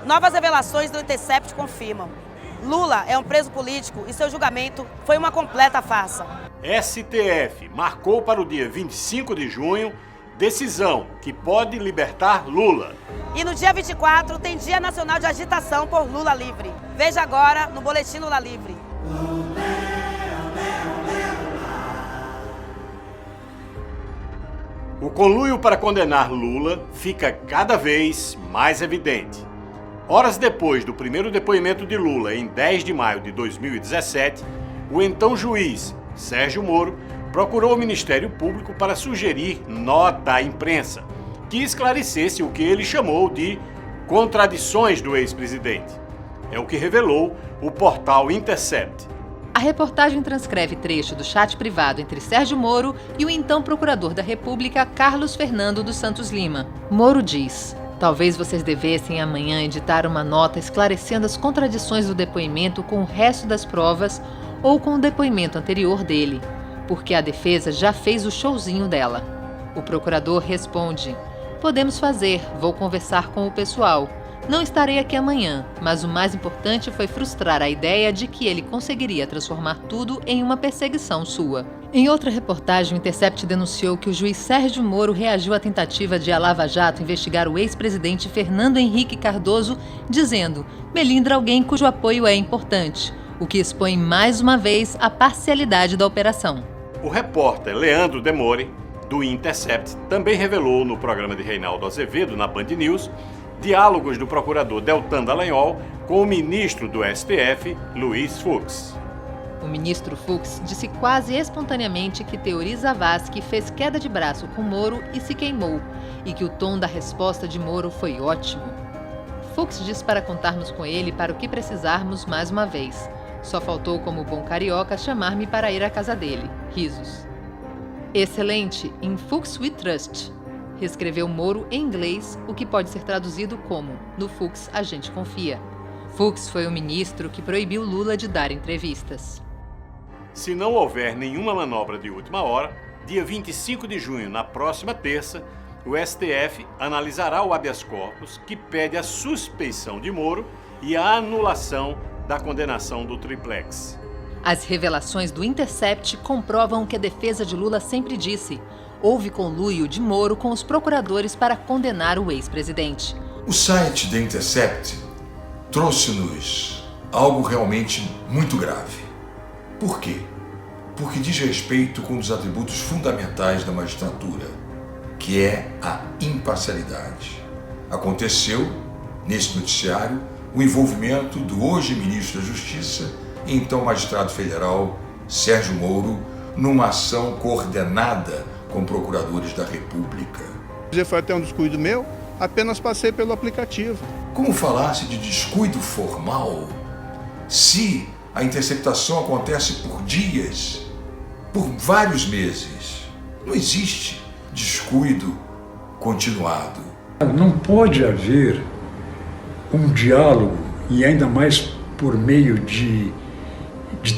Novas revelações do Intercept confirmam. Lula é um preso político e seu julgamento foi uma completa farsa. STF marcou para o dia 25 de junho decisão que pode libertar Lula. E no dia 24 tem Dia Nacional de Agitação por Lula Livre. Veja agora no Boletim Lula Livre. O conluio para condenar Lula fica cada vez mais evidente. Horas depois do primeiro depoimento de Lula, em 10 de maio de 2017, o então juiz Sérgio Moro procurou o Ministério Público para sugerir nota à imprensa que esclarecesse o que ele chamou de contradições do ex-presidente. É o que revelou o portal Intercept. A reportagem transcreve trecho do chat privado entre Sérgio Moro e o então procurador da República, Carlos Fernando dos Santos Lima. Moro diz: talvez vocês devessem amanhã editar uma nota esclarecendo as contradições do depoimento com o resto das provas ou com o depoimento anterior dele, porque a defesa já fez o showzinho dela. O procurador responde: podemos fazer, vou conversar com o pessoal. Não estarei aqui amanhã, mas o mais importante foi frustrar a ideia de que ele conseguiria transformar tudo em uma perseguição sua. Em outra reportagem, o Intercept denunciou que o juiz Sérgio Moro reagiu à tentativa de a Lava Jato investigar o ex-presidente Fernando Henrique Cardoso, dizendo: melindra alguém cujo apoio é importante, o que expõe mais uma vez a parcialidade da operação. O repórter Leandro Demore, do Intercept, também revelou no programa de Reinaldo Azevedo, na Band News, diálogos do procurador Deltan Dallagnol com o ministro do STF, Luiz Fux. O ministro Fux disse quase espontaneamente que Teori Zavascki fez queda de braço com Moro e se queimou, e que o tom da resposta de Moro foi ótimo. Fux disse para contarmos com ele para o que precisarmos mais uma vez. Só faltou, como bom carioca, chamar-me para ir à casa dele. Risos. Excelente, in Fux we trust. Reescreveu Moro em inglês, o que pode ser traduzido como: no Fux a gente confia. Fux foi o ministro que proibiu Lula de dar entrevistas. Se não houver nenhuma manobra de última hora, dia 25 de junho, na próxima terça, o STF analisará o habeas corpus que pede a suspeição de Moro e a anulação da condenação do triplex. As revelações do Intercept comprovam o que a defesa de Lula sempre disse: houve conluio de Moro com os procuradores para condenar o ex-presidente. O site The Intercept trouxe-nos algo realmente muito grave. Por quê? Porque diz respeito com um dos atributos fundamentais da magistratura, que é a imparcialidade. Aconteceu, nesse noticiário, o envolvimento do hoje ministro da Justiça e então magistrado federal Sérgio Moro numa ação coordenada com procuradores da República. Foi até um descuido meu, apenas passei pelo aplicativo. Como falasse de descuido formal, se a interceptação acontece por dias, por vários meses, não existe descuido continuado. Não pode haver um diálogo, e ainda mais por meio de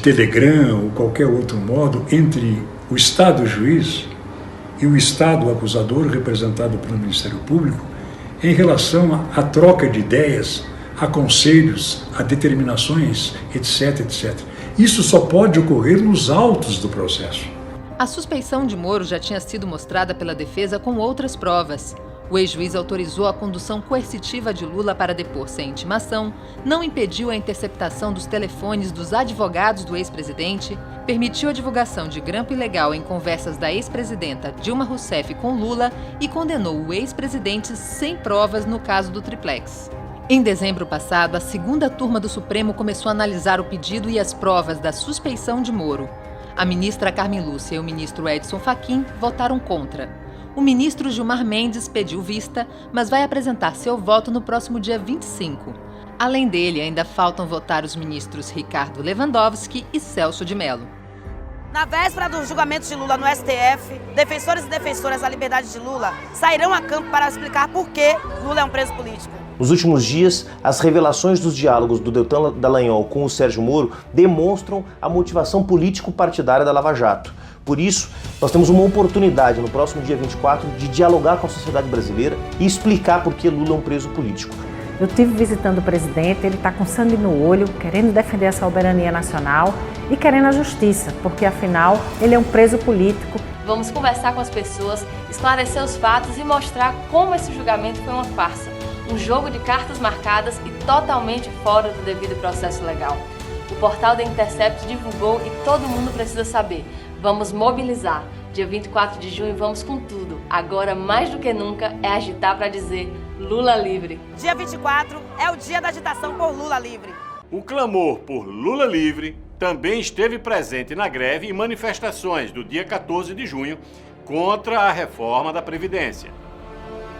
Telegram ou qualquer outro modo, entre o Estado juiz e o Estado acusador, representado pelo Ministério Público, em relação à troca de ideias, a conselhos, a determinações, etc, etc. Isso só pode ocorrer nos autos do processo. A suspeição de Moro já tinha sido mostrada pela defesa com outras provas. O ex-juiz autorizou a condução coercitiva de Lula para depor sem intimação, não impediu a interceptação dos telefones dos advogados do ex-presidente, permitiu a divulgação de grampo ilegal em conversas da ex-presidenta Dilma Rousseff com Lula e condenou o ex-presidente sem provas no caso do triplex. Em dezembro passado, a segunda turma do Supremo começou a analisar o pedido e as provas da suspeição de Moro. A ministra Carmen Lúcia e o ministro Edson Fachin votaram contra. O ministro Gilmar Mendes pediu vista, mas vai apresentar seu voto no próximo dia 25. Além dele, ainda faltam votar os ministros Ricardo Lewandowski e Celso de Mello. Na véspera do julgamento de Lula no STF, defensores e defensoras da liberdade de Lula sairão a campo para explicar por que Lula é um preso político. Nos últimos dias, as revelações dos diálogos do Deltan Dallagnol com o Sérgio Moro demonstram a motivação político-partidária da Lava Jato. Por isso, nós temos uma oportunidade no próximo dia 24 de dialogar com a sociedade brasileira e explicar por que Lula é um preso político. Eu estive visitando o presidente, ele está com sangue no olho, querendo defender a soberania nacional e querendo a justiça, porque afinal ele é um preso político. Vamos conversar com as pessoas, esclarecer os fatos e mostrar como esse julgamento foi uma farsa, um jogo de cartas marcadas e totalmente fora do devido processo legal. O portal da Intercept divulgou e todo mundo precisa saber. Vamos mobilizar. Dia 24 de junho vamos com tudo. Agora, mais do que nunca, é agitar para dizer Lula livre. Dia 24 é o dia da agitação por Lula livre. O clamor por Lula livre também esteve presente na greve e manifestações do dia 14 de junho contra a reforma da Previdência.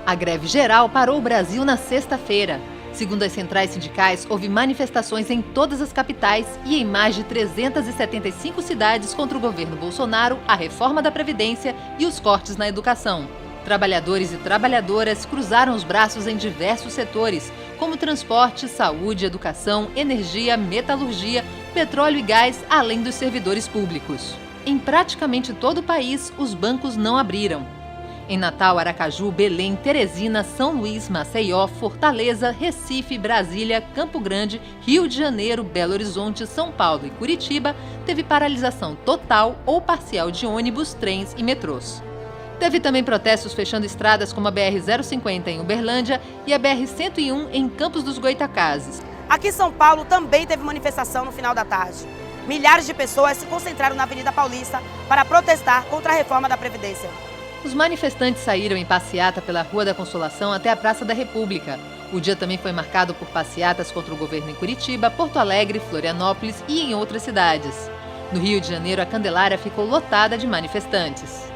A greve geral parou o Brasil na sexta-feira. Segundo as centrais sindicais, houve manifestações em todas as capitais e em mais de 375 cidades contra o governo Bolsonaro, a reforma da Previdência e os cortes na educação. Trabalhadores e trabalhadoras cruzaram os braços em diversos setores, como transporte, saúde, educação, energia, metalurgia, petróleo e gás, além dos servidores públicos. Em praticamente todo o país, os bancos não abriram. Em Natal, Aracaju, Belém, Teresina, São Luís, Maceió, Fortaleza, Recife, Brasília, Campo Grande, Rio de Janeiro, Belo Horizonte, São Paulo e Curitiba, teve paralisação total ou parcial de ônibus, trens e metrôs. Teve também protestos fechando estradas como a BR-050 em Uberlândia e a BR-101 em Campos dos Goitacazes. Aqui em São Paulo também teve manifestação no final da tarde. Milhares de pessoas se concentraram na Avenida Paulista para protestar contra a reforma da Previdência. Os manifestantes saíram em passeata pela Rua da Consolação até a Praça da República. O dia também foi marcado por passeatas contra o governo em Curitiba, Porto Alegre, Florianópolis e em outras cidades. No Rio de Janeiro, a Candelária ficou lotada de manifestantes.